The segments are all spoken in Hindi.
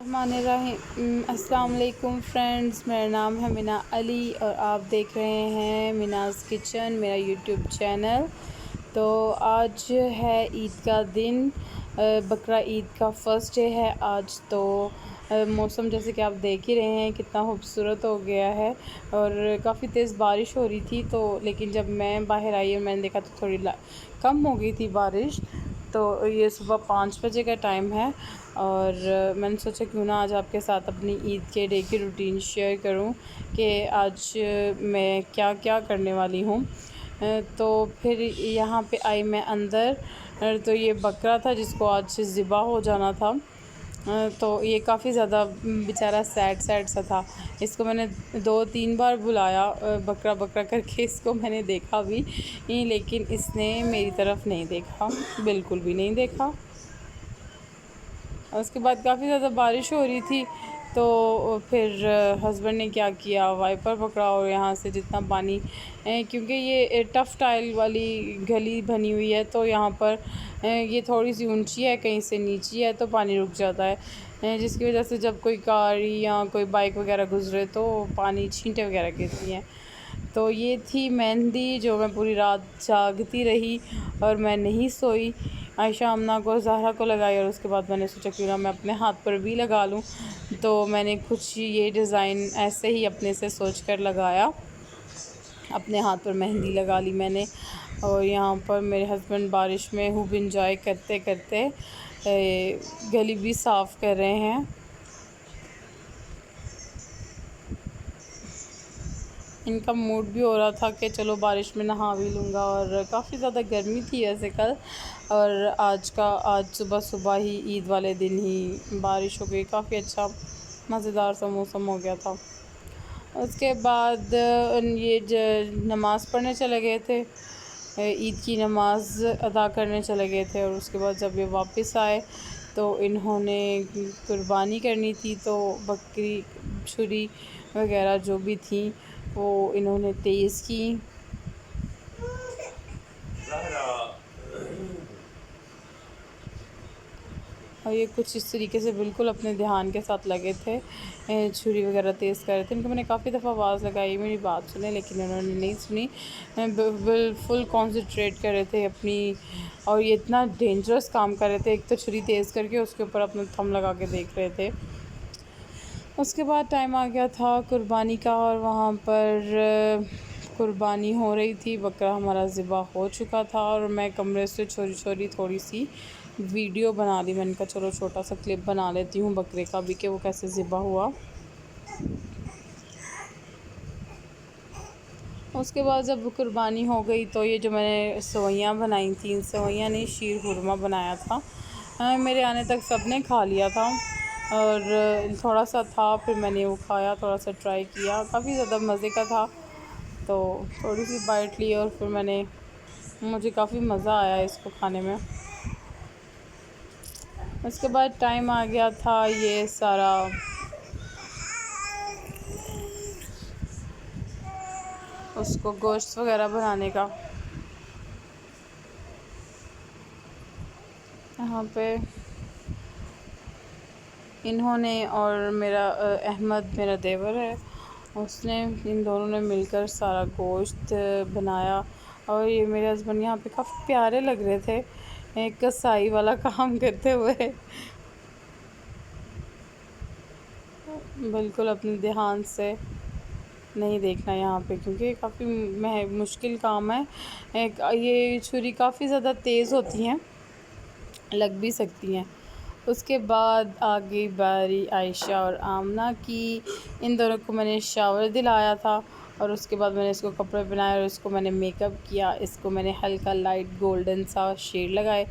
अस्सलाम वालेकुम फ्रेंड्स, मेरा नाम है मीना अली और आप देख रहे हैं मीनाज़ किचन, मेरा यूट्यूब चैनल। तो आज है ईद का दिन, बकरा ईद का फ़र्स्ट डे है आज। तो मौसम जैसे कि आप देख ही रहे हैं कितना खूबसूरत हो गया है और काफ़ी तेज़ बारिश हो रही थी। तो लेकिन जब मैं बाहर आई और मैंने देखा तो थोड़ी कम हो गई थी बारिश। तो ये सुबह 5 बजे का टाइम है और मैंने सोचा क्यों ना आज आपके साथ अपनी ईद के डे की रूटीन शेयर करूं कि आज मैं क्या क्या करने वाली हूं। तो फिर यहाँ पे आई मैं अंदर। तो ये बकरा था जिसको आज ज़िबा हो जाना था। तो ये काफ़ी ज़्यादा बेचारा सैड सा था। इसको मैंने 2-3 बार बुलाया बकरा बकरा करके, इसको मैंने देखा भी लेकिन इसने मेरी तरफ़ नहीं देखा, बिल्कुल भी नहीं देखा। और उसके बाद काफ़ी ज़्यादा बारिश हो रही थी तो फिर हस्बैंड ने क्या किया, वाइपर पकड़ा और यहाँ से जितना पानी, क्योंकि ये टफ़ टाइल वाली गली बनी हुई है तो यहाँ पर ये थोड़ी सी ऊंची है, कहीं से नीची है तो पानी रुक जाता है, जिसकी वजह से जब कोई कार या कोई बाइक वगैरह गुजरे तो पानी छींटे वगैरह गिरती हैं। तो ये थी मेहंदी जो मैं पूरी रात जागती रही और मैं नहीं सोई। आयशा अम्ना को, ज़हरा को लगाई और उसके बाद मैंने सोचा क्यों ना मैं अपने हाथ पर भी लगा लूँ। तो मैंने कुछ ये डिज़ाइन ऐसे ही अपने से सोच कर लगाया, अपने हाथ पर मेहंदी लगा ली मैंने। और यहाँ पर मेरे हस्बैंड बारिश में खूब इंजॉय करते करते गली भी साफ़ कर रहे हैं। इनका मूड भी हो रहा था कि चलो बारिश में नहा भी लूँगा। और काफ़ी ज़्यादा गर्मी थी वैसे कल, और आज सुबह सुबह ही ईद वाले दिन ही बारिश हो गई, काफ़ी अच्छा मज़ेदार सा मौसम हो गया था। उसके बाद ये नमाज़ पढ़ने चले गए थे, ईद की नमाज़ अदा करने चले गए थे। और उसके बाद जब ये वापस आए तो इन्होंने कुर्बानी करनी थी, तो बकरी छुरी वगैरह जो भी थी वो इन्होंने तेज़ की। और ये कुछ इस तरीके से बिल्कुल अपने ध्यान के साथ लगे थे, छुरी वगैरह तेज़ कर रहे थे। इनको मैंने काफ़ी दफ़ा आवाज़ लगाई, मेरी बात सुने, लेकिन उन्होंने नहीं सुनी। फुल कॉन्सन्ट्रेट कर रहे थे अपनी, और ये इतना डेंजरस काम कर रहे थे। एक तो छुरी तेज़ करके उसके ऊपर अपना थंब लगा के देख रहे थे। उसके बाद टाइम आ गया था कुर्बानी का और वहाँ पर कुर्बानी हो रही थी, बकरा हमारा ज़िबा हो चुका था। और मैं कमरे से चोरी थोड़ी सी वीडियो बना ली। मैंने कहा चलो छोटा सा क्लिप बना लेती हूँ बकरे का भी कि वो कैसे ज़िबा हुआ। उसके बाद जब कुर्बानी हो गई तो ये जो मैंने सेवइयाँ बनाई थी, सेवइयाँ नहीं, शीर खुरमा बनाया था, मेरे आने तक सब ने खा लिया था। और थोड़ा सा था, फिर मैंने वो खाया, थोड़ा सा ट्राई किया, काफ़ी ज़्यादा मज़े का था। तो थोड़ी सी बाइट ली और फिर मुझे काफ़ी मज़ा आया इसको खाने में। उसके बाद टाइम आ गया था ये सारा उसको गोश्त वगैरह बनाने का। यहाँ पे इन्होंने और मेरा अहमद, मेरा देवर है, उसने, इन दोनों ने मिलकर सारा गोश्त बनाया। और ये मेरे हस्बैंड यहाँ पे काफ़ी प्यारे लग रहे थे, एक कसाई वाला काम करते हुए, बिल्कुल अपने ध्यान से नहीं देखना यहाँ पे, क्योंकि काफ़ी मुश्किल काम है। एक ये छुरी काफ़ी ज़्यादा तेज़ होती हैं, लग भी सकती हैं। उसके बाद आ गई बारी आयशा और आमना की। इन दोनों को मैंने शावर दिलाया था और उसके बाद मैंने इसको कपड़े पहनाए और इसको मैंने मेकअप किया। इसको मैंने हल्का लाइट गोल्डन सा शेड लगाए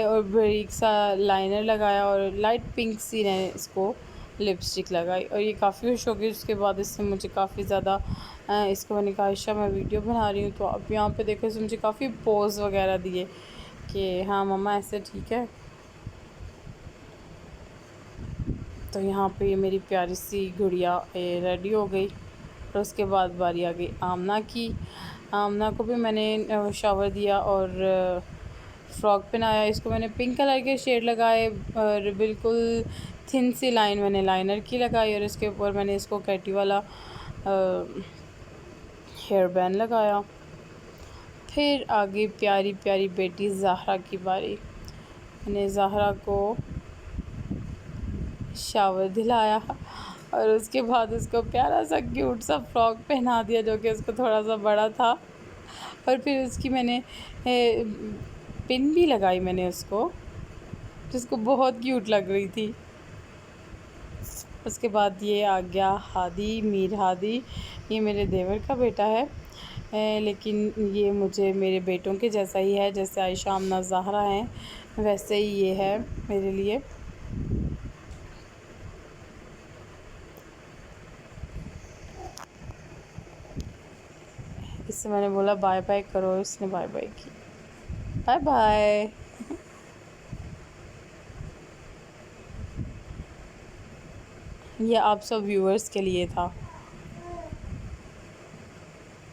और बारीक सा लाइनर लगाया और लाइट पिंक सी ने इसको लिपस्टिक लगाई। और ये काफ़ी खुश हो गई। उसके बाद इससे मुझे काफ़ी ज़्यादा इसको मैंने कहा आयशा मैं वीडियो बना रही हूँ, तो अब यहाँ पे देखो इसने मुझे काफ़ी पोज़ वगैरह दिए कि हाँ मम्मा ऐसे ठीक है। तो यहाँ पे ये मेरी प्यारी सी गुड़िया रेडी हो गई। और उसके बाद बारी आ गई आमना की। आमना को भी मैंने शावर दिया और फ़्रॉक पहनाया। इसको मैंने पिंक कलर के शेड लगाए और बिल्कुल थिन सी लाइन मैंने लाइनर की लगाई और इसके ऊपर मैंने इसको कैटी वाला हेयर बैंड लगाया। फिर आगे प्यारी प्यारी बेटी ज़हरा की बारी। मैंने ज़हरा को शावर दिलाया और उसके बाद उसको प्यारा सा क्यूट सा फ्रॉक पहना दिया जो कि उसको थोड़ा सा बड़ा था। और फिर उसकी मैंने पिन भी लगाई मैंने उसको, जिसको बहुत क्यूट लग रही थी। उसके बाद ये आ गया हादी, मीर हादी। ये मेरे देवर का बेटा है, लेकिन ये मुझे मेरे बेटों के जैसा ही है। जैसे आयशा, आमना, ज़हरा हैं वैसे ही ये है मेरे लिए। इससे मैंने बोला बाय बाय करो, इसने बाय बाय की। Bye bye. ये आप सब व्यूअर्स के लिए था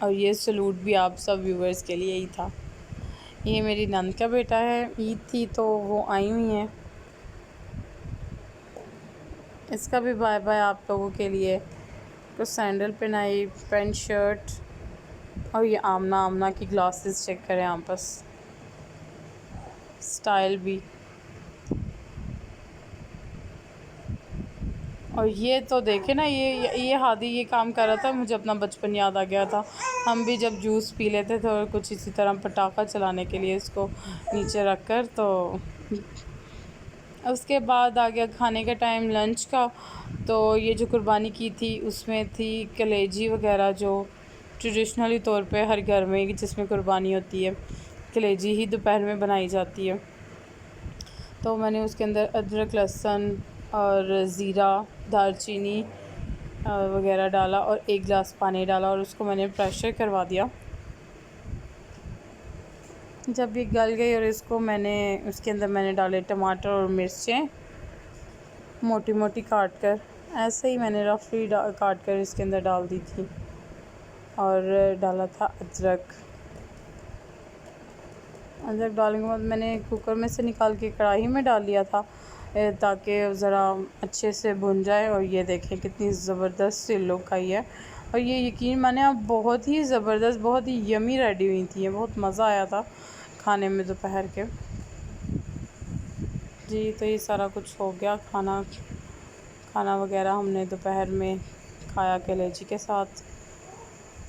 और ये सलूट भी आप सब व्यूअर्स के लिए ही था। ये मेरी नंद का बेटा है, ईद थी तो वो आई हुई हैं। इसका भी बाय बाय आप लोगों के लिए। कुछ सैंडल पहनाई, पैंट शर्ट। और ये आमना की ग्लासेस चेक करें आप बस, स्टाइल भी। और ये तो देखे ना, ये हादी ये काम कर रहा था, मुझे अपना बचपन याद आ गया था। हम भी जब जूस पी लेते थे और कुछ इसी तरह पटाखा चलाने के लिए इसको नीचे रख कर। तो उसके बाद आ गया खाने का टाइम, लंच का। तो ये जो कुर्बानी की थी उसमें थी कलेजी वगैरह, जो ट्रेडिशनली तौर पे हर घर में जिसमें कुर्बानी होती है कलेजी ही दोपहर में बनाई जाती है। तो मैंने उसके अंदर अदरक, लहसुन और ज़ीरा, दालचीनी वगैरह डाला और 1 गिलास पानी डाला और उसको मैंने प्रेशर करवा दिया। जब ये गल गई और इसको मैंने उसके अंदर मैंने डाले टमाटर और मिर्चें मोटी मोटी काट कर, ऐसे ही मैंने रफली काट कर इसके अंदर डाल दी थी। और डाला था अदरक डालने के बाद मैंने कुकर में से निकाल के कढ़ाई में डाल लिया था ताकि ज़रा अच्छे से भुन जाए। और ये देखें कितनी ज़बरदस्त सी लुक आई है। और ये यकीन माने आप बहुत ही ज़बरदस्त, बहुत ही यमी रेडी हुई थी। बहुत मज़ा आया था खाने में दोपहर के। जी तो ये सारा कुछ हो गया, खाना वगैरह हमने दोपहर में खाया कलेजी के साथ।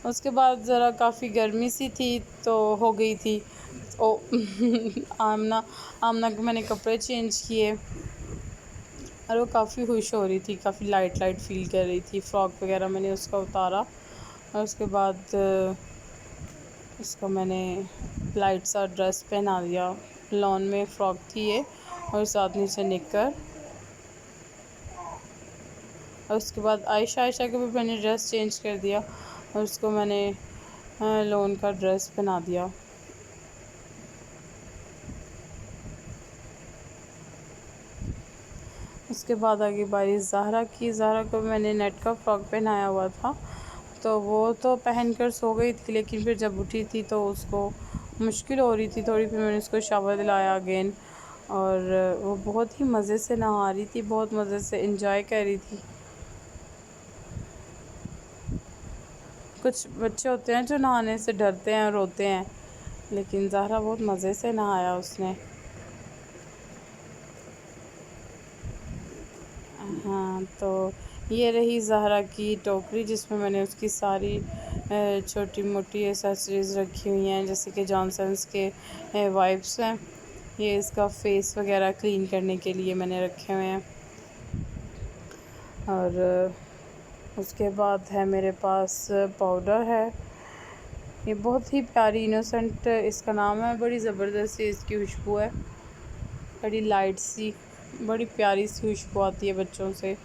उसके बाद ज़रा काफ़ी गर्मी सी थी तो हो गई थी ओ आमना के मैंने कपड़े चेंज किए और वो काफ़ी खुश हो रही थी, काफ़ी लाइट फील कर रही थी। फ़्रॉक वगैरह मैंने उसका उतारा और उसके बाद उसको मैंने लाइट सा ड्रेस पहना दिया। लॉन में फ़्रॉक थी ये और साथ नीचे निक्कर। और उसके बाद आयशा के भी मैंने ड्रेस चेंज कर दिया और उसको मैंने लॉन का ड्रेस पहना दिया। उसके बाद आगे बारी ज़हरा की। ज़हरा को मैंने नेट का फ्रॉक पहनाया हुआ था तो वो तो पहन कर सो गई थी, लेकिन फिर जब उठी थी तो उसको मुश्किल हो रही थी थोड़ी। फिर मैंने उसको शावर दिलाया अगेन और वो बहुत ही मज़े से नहा रही थी, बहुत मज़े से इंजॉय कर रही थी। कुछ बच्चे होते हैं जो नहाने से डरते हैं, रोते हैं, लेकिन ज़हरा बहुत मज़े से नहाया उसने। हाँ तो ये रही ज़हरा की टोकरी जिसमें मैंने उसकी सारी छोटी मोटी एसेसरीज़ रखी हुई हैं, जैसे कि जॉनसन्स के वाइप्स हैं। ये इसका फेस वगैरह क्लीन करने के लिए मैंने रखे हुए हैं। और उसके बाद है मेरे पास पाउडर है, ये बहुत ही प्यारी इनोसेंट इसका नाम है। बड़ी ज़बरदस्त सी इसकी खुशबू है, बड़ी लाइट सी, बड़ी प्यारी सी खुशबू आती है बच्चों से।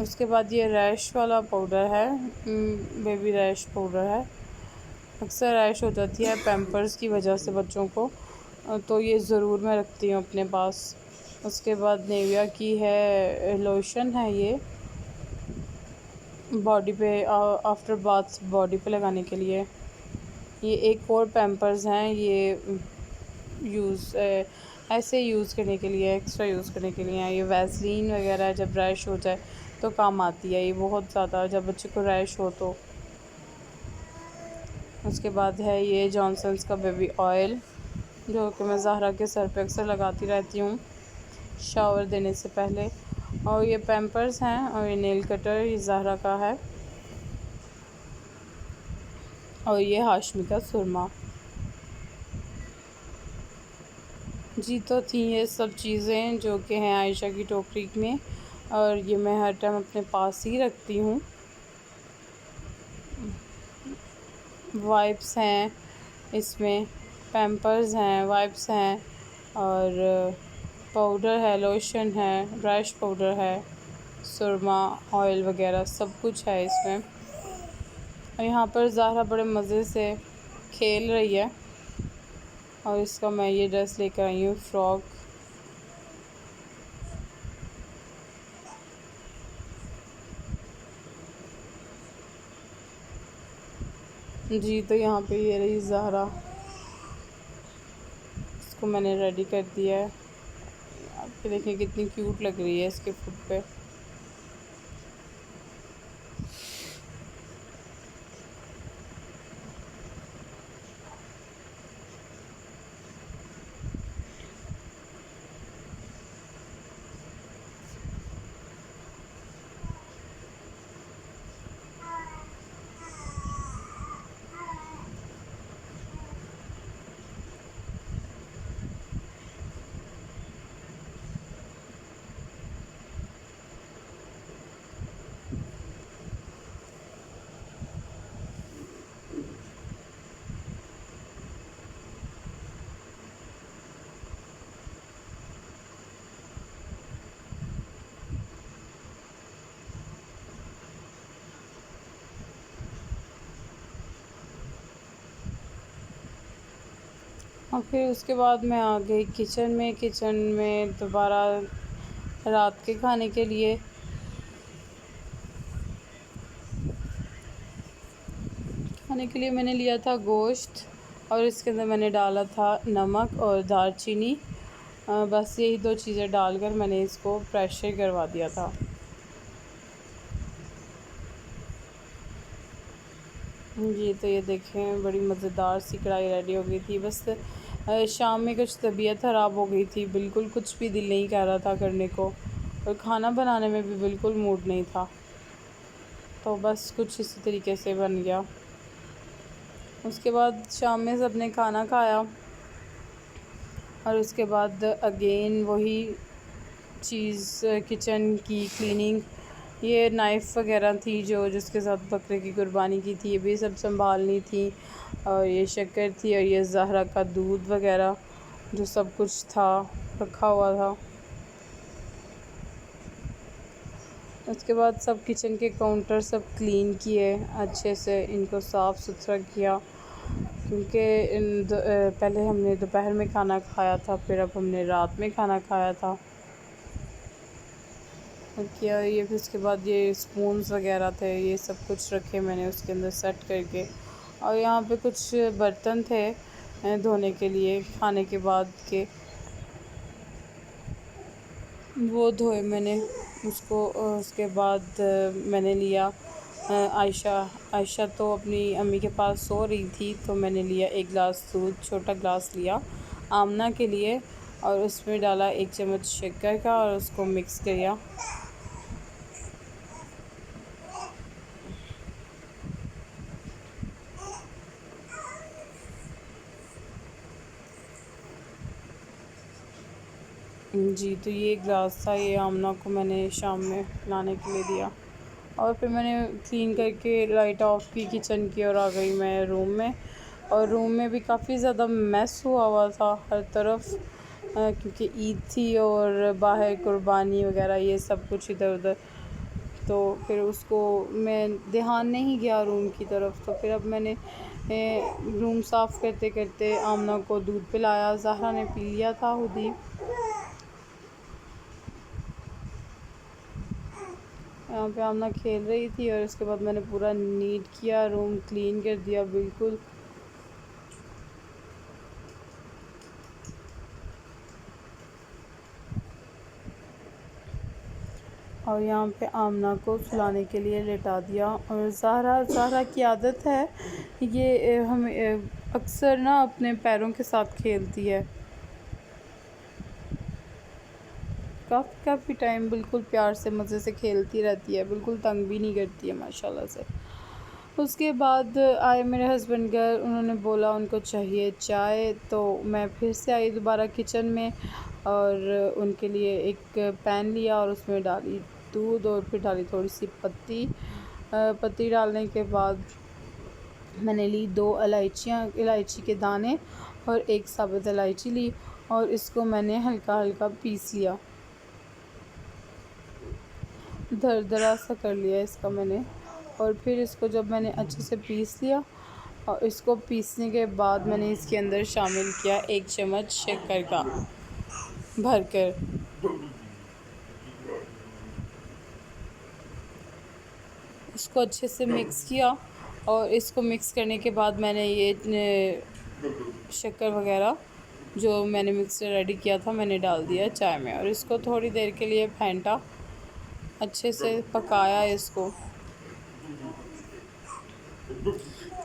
उसके बाद ये रैश वाला पाउडर है, बेबी रैश पाउडर है। अक्सर रैश हो जाती है पैम्पर्स की वजह से बच्चों को, तो ये ज़रूर मैं रखती हूँ अपने पास। उसके बाद नेविया की है लोशन है, ये बॉडी पे आफ्टर बाथ बॉडी पे लगाने के लिए। ये एक और पैम्पर्स हैं, ये यूज़ ऐसे यूज़ करने के लिए, एक्स्ट्रा यूज़ करने के लिए। ये वैसलीन वगैरह जब रैश हो जाए तो काम आती है ये बहुत ज़्यादा, जब बच्चे को रैश हो तो। उसके बाद है ये जॉनसन्स का बेबी ऑयल, जो कि मैं ज़हरा के सर पे अक्सर लगाती रहती हूँ शावर देने से पहले। और ये पैम्पर्स हैं, और ये नेल कटर ये ज़हरा का है, और ये हाशमी का सुरमा। जी, तो थी ये सब चीज़ें जो कि हैं आयशा की टोकरी में, और ये मैं हर टाइम अपने पास ही रखती हूँ। वाइप्स हैं इसमें, पैम्पर्स हैं, वाइप्स हैं, और पाउडर है, लोशन है, ब्रश पाउडर है, सुरमा, ऑयल वगैरह सब कुछ है इसमें। और यहाँ पर ज़हरा बड़े मज़े से खेल रही है, और इसका मैं ये ड्रेस लेकर आई हूँ, फ्रॉक। जी, तो यहाँ पे ये रही ज़हरा, इसको मैंने रेडी कर दिया है। आप देखिए कितनी क्यूट लग रही है इसके फुट पे। और फिर उसके बाद मैं आ गई किचन में दोबारा रात के खाने के लिए। मैंने लिया था गोश्त, और इसके अंदर मैंने डाला था नमक और दालचीनी। बस यही दो चीज़ें डालकर मैंने इसको प्रेशर करवा दिया था। जी, तो ये देखें बड़ी मज़ेदार सी कढ़ाई रेडी हो गई थी। बस शाम में कुछ तबीयत ख़राब हो गई थी, बिल्कुल कुछ भी दिल नहीं कर रहा था करने को, और खाना बनाने में भी बिल्कुल मूड नहीं था, तो बस कुछ इसी तरीके से बन गया। उसके बाद शाम में सबने खाना खाया, और उसके बाद अगेन वही चीज़, किचन की क्लीनिंग। ये नाइफ़ वगैरह थी जो जिसके साथ बकरे की कुर्बानी की थी, ये भी सब संभालनी थी। और ये शक्कर थी, और ये ज़हरा का दूध वगैरह जो सब कुछ था रखा हुआ था। उसके बाद सब किचन के काउंटर सब क्लीन किए, अच्छे से इनको साफ़ सुथरा किया, क्योंकि पहले हमने दोपहर में खाना खाया था, फिर अब हमने रात में खाना खाया था किया। ये फिर उसके बाद ये स्पून्स वगैरह थे, ये सब कुछ रखे मैंने उसके अंदर सेट करके। और यहाँ पे कुछ बर्तन थे धोने के लिए खाने के बाद के, वो धोए मैंने उसको। उसके बाद मैंने लिया आयशा तो अपनी अम्मी के पास सो रही थी, तो मैंने लिया एक गिलास दूध, छोटा गिलास लिया आमना के लिए, और उसमें डाला 1 चम्मच शक्कर का, और उसको मिक्स किया। जी, तो ये गिलास था, ये आमना को मैंने शाम में लाने के लिए दिया। और फिर मैंने क्लीन करके लाइट ऑफ की किचन की, और आ गई मैं रूम में। और रूम में भी काफ़ी ज़्यादा मैस हुआ था हर तरफ, क्योंकि ईद थी और बाहर कुर्बानी वगैरह ये सब कुछ इधर उधर, तो फिर उसको मैं ध्यान नहीं गया रूम की तरफ। तो फिर अब मैंने रूम साफ़ करते करते आमना को दूध पिलाया, ज़हरा ने पी लिया था खुद ही। यहाँ पे आमना खेल रही थी, और उसके बाद मैंने पूरा नीट किया, रूम क्लीन कर दिया बिल्कुल। और यहाँ पे आमना को सुलाने के लिए लेटा दिया। और ज़हरा की आदत है ये हमें अक्सर ना अपने पैरों के साथ खेलती है। काफ़ी टाइम बिल्कुल प्यार से मज़े से खेलती रहती है, बिल्कुल तंग भी नहीं करती है माशाल्लाह से। उसके बाद आए मेरे हस्बैंड घर, उन्होंने बोला उनको चाहिए चाय, तो मैं फिर से आई दोबारा किचन में और उनके लिए एक पैन लिया और उसमें डाली दूध और फिर डाली थोड़ी सी पत्ती डालने के बाद मैंने ली 2 इलायची के दाने और एक साबुत इलायची ली और इसको मैंने हल्का हल्का पीस लिया, दरदरा सा कर लिया इसका मैंने। और फिर इसको जब मैंने अच्छे से पीस लिया और इसको पीसने के बाद मैंने इसके अंदर शामिल किया 1 चम्मच शक्कर का भरकर। इसको अच्छे से मिक्स किया और इसको मिक्स करने के बाद मैंने ये शक्कर वगैरह जो मैंने मिक्सर रेडी किया था मैंने डाल दिया चाय में और इसको थोड़ी देर के लिए फेंटा, अच्छे से पकाया इसको।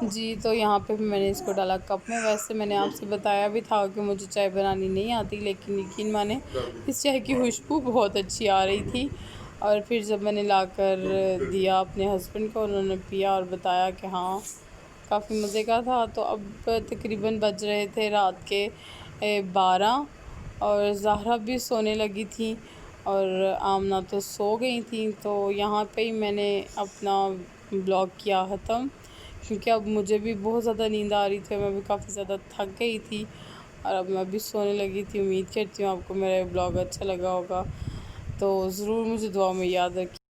जी, तो यहाँ पे मैंने इसको डाला कप में। वैसे मैंने आपसे बताया भी था कि मुझे चाय बनानी नहीं आती, लेकिन यकीन माने इस चाय की खुशबू बहुत अच्छी आ रही थी। और फिर जब मैंने लाकर दिया अपने हस्बैंड को, उन्होंने पिया और बताया कि हाँ काफ़ी मज़े का था। तो अब तकरीबन बज रहे थे रात के 12 और ज़हरा भी सोने लगी थी और आमना तो सो गई थी। तो यहाँ पे ही मैंने अपना ब्लॉग किया ख़त्म, क्योंकि अब मुझे भी बहुत ज़्यादा नींद आ रही थी, मैं भी काफ़ी ज़्यादा थक गई थी और अब मैं भी सोने लगी थी। उम्मीद करती हूँ आपको मेरा ब्लॉग अच्छा लगा होगा, तो ज़रूर मुझे दुआ में याद रखिए।